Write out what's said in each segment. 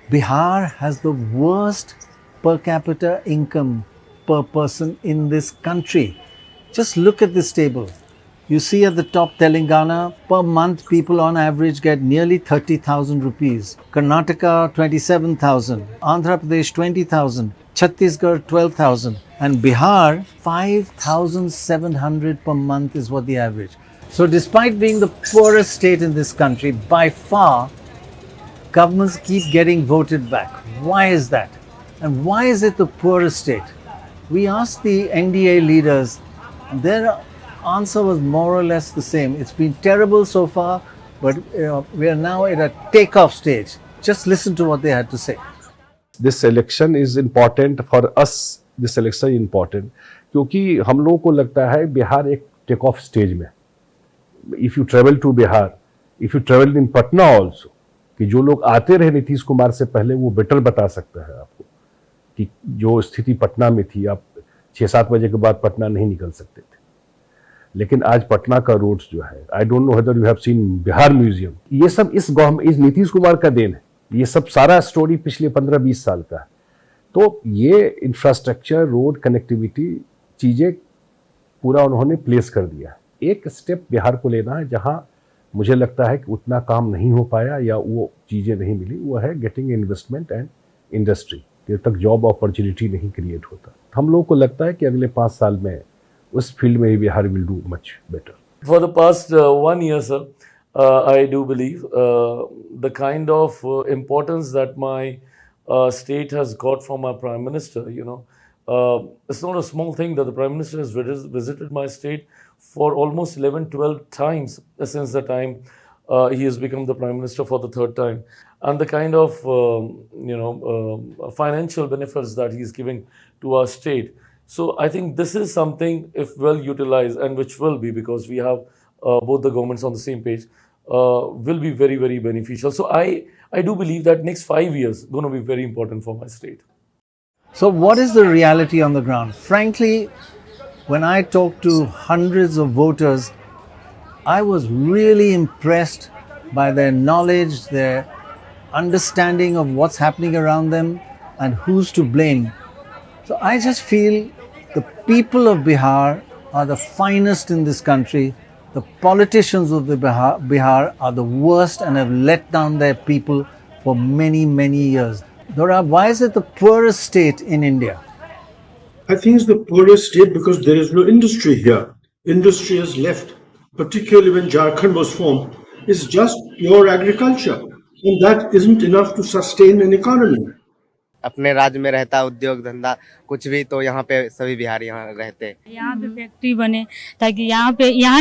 Bihar has the worst per capita income per person in this country. Just look at this table. You see at the top Telangana, per month people on average get nearly 30,000 rupees. Karnataka 27,000, Andhra Pradesh 20,000, Chhattisgarh 12,000 and Bihar 5,700 per month is what the average. So despite being the poorest state in this country, by far, governments keep getting voted back. Why is that? And why is it the poorest state? We asked the NDA leaders, their answer was more or less the same. It's been terrible so far, but we are now at a takeoff stage. Just listen to what they had to say. This election is important for us. This election is important क्योंकि हम लोगों को लगता है बिहार एक take off stage में. If you travel to Bihar, if you travel in Patna also, कि जो लोग आते रहे नीतीश कुमार से पहले वो बेटर बता सकता है आपको कि जो स्थिति पटना में थी, आप 6-7 बजे के बाद पटना नहीं निकल सकते थे. लेकिन आज पटना का रोड्स जो है, I don't know whether you have seen Bihar museum, ये सब इस नीतीश कुमार का देन है. ये सब सारा स्टोरी पिछले 15-20 साल का है. तो ये इंफ्रास्ट्रक्चर, रोड कनेक्टिविटी चीजें पूरा उन्होंने प्लेस कर दिया. एक स्टेप बिहार को लेना है जहां मुझे लगता है कि उतना काम नहीं हो पाया या वो चीजें नहीं मिली, वो है गेटिंग इन्वेस्टमेंट एंड इंडस्ट्री. जब तक जॉब अपॉर्चुनिटी नहीं क्रिएट होता, हम लोग को लगता है कि अगले 5 साल में उस फील्ड में Bihar will do much better. For the past 1 year, sir, I do believe the kind of importance that my state has got from our Prime Minister, it's not a small thing that the Prime Minister has visited my state for almost 11-12 times since the time he has become the Prime Minister for the 3rd time. And the kind of, financial benefits that he is giving to our state. So I think this is something, if well utilized, and which will be, because we have both the governments on the same page, will be very, very beneficial. So I do believe that next 5 years going to be very important for my state. So what is the reality on the ground? Frankly, when I talked to hundreds of voters, I was really impressed by their knowledge, their understanding of what's happening around them and who's to blame. So I just feel the people of Bihar are the finest in this country. The politicians of the Bihar are the worst and have let down their people for many, many years. Dora, why is it the poorest state in India? I think it's the poorest state because there is no industry here. Industry has left, particularly when Jharkhand was formed. It's just pure agriculture, and that isn't enough to sustain an economy. अपने राज्य में रहता उद्योग धंधा कुछ भी तो यहाँ पे सभी बिहारी यहाँ रहते हैं. यहाँ पे फैक्ट्री बने ताकि यहाँ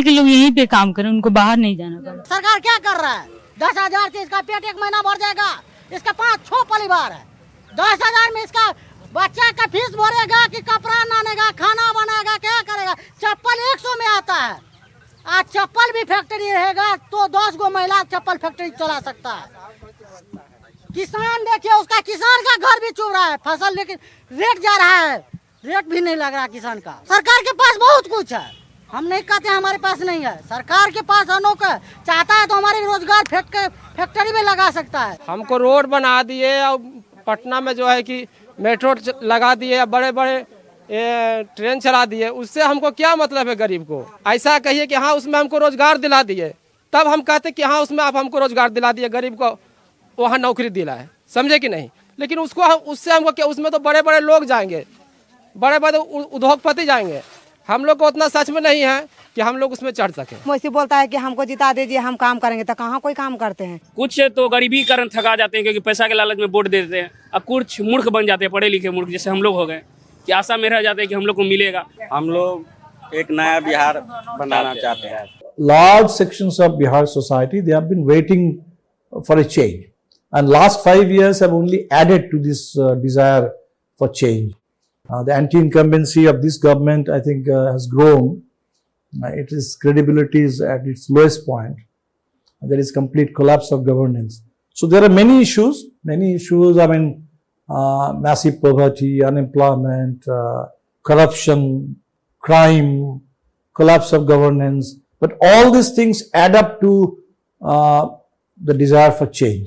के लोग यहीं पे काम करें, उनको बाहर नहीं जाना पड़े. सरकार क्या कर रहा है? 10,000 से इसका पेट 1 महीना भर जाएगा. इसका 5-6 परिवार है. 10,000 में इसका बच्चा का फीस भरेगा कि कपड़ा लानेगा, खाना बनाएगा, क्या करेगा? चप्पल 100 में आता है. आज चप्पल भी फैक्ट्री रहेगा तो 10 गो महिला चप्पल फैक्ट्री चला सकता है. किसान देखिए, उसका किसान का घर भी चुभ रहा है फसल, लेकिन रेट जा रहा है, रेट भी नहीं लग रहा किसान का. सरकार के पास बहुत कुछ है, हम नहीं कहते हमारे पास नहीं है. सरकार के पास अनोखा चाहता है तो हमारे रोजगार फैक्ट्री में लगा सकता है. हमको रोड बना दिए और पटना में जो है कि मेट्रो लगा दिए, बड़े बड़े ट्रेन चला दिए. उससे हमको क्या मतलब है गरीब को? ऐसा कहिए कि हाँ उसमें हमको रोजगार दिला दिए, तब हम कहते कि हाँ उसमें आप हमको रोजगार दिला दिए, गरीब को वहाँ नौकरी दिला है, समझे कि नहीं? लेकिन उससे हमको क्या, उसमें तो बड़े बड़े लोग जाएंगे, बड़े बड़े उद्योगपति जाएंगे. हम लोग को उतना सच में नहीं है कि हम लोग उसमें चढ़ सके. मोदी बोलता है कि हमको जिता दीजिए, हम काम करेंगे, तो कहाँ कोई काम करते हैं? कुछ तो गरीबी के कारण थका जाते हैं क्योंकि पैसा के लालच में वोट दे देते हैं. अब कुछ मूर्ख बन जाते हैं, पढ़े लिखे मूर्ख जैसे हम लोग हो गए, कि आशा में रह जाते हैं कि हम लोग को मिलेगा. हम लोग एक नया बिहार बनाना चाहते हैं. Large sections of Bihar society, they have been waiting for a change, and last 5 years have only added to this desire for change. The anti-incumbency of this government, I think, has grown. Its credibility is at its lowest point. There is complete collapse of governance. So there are many issues. I mean, massive poverty, unemployment, corruption, crime, collapse of governance. But all these things add up to the desire for change.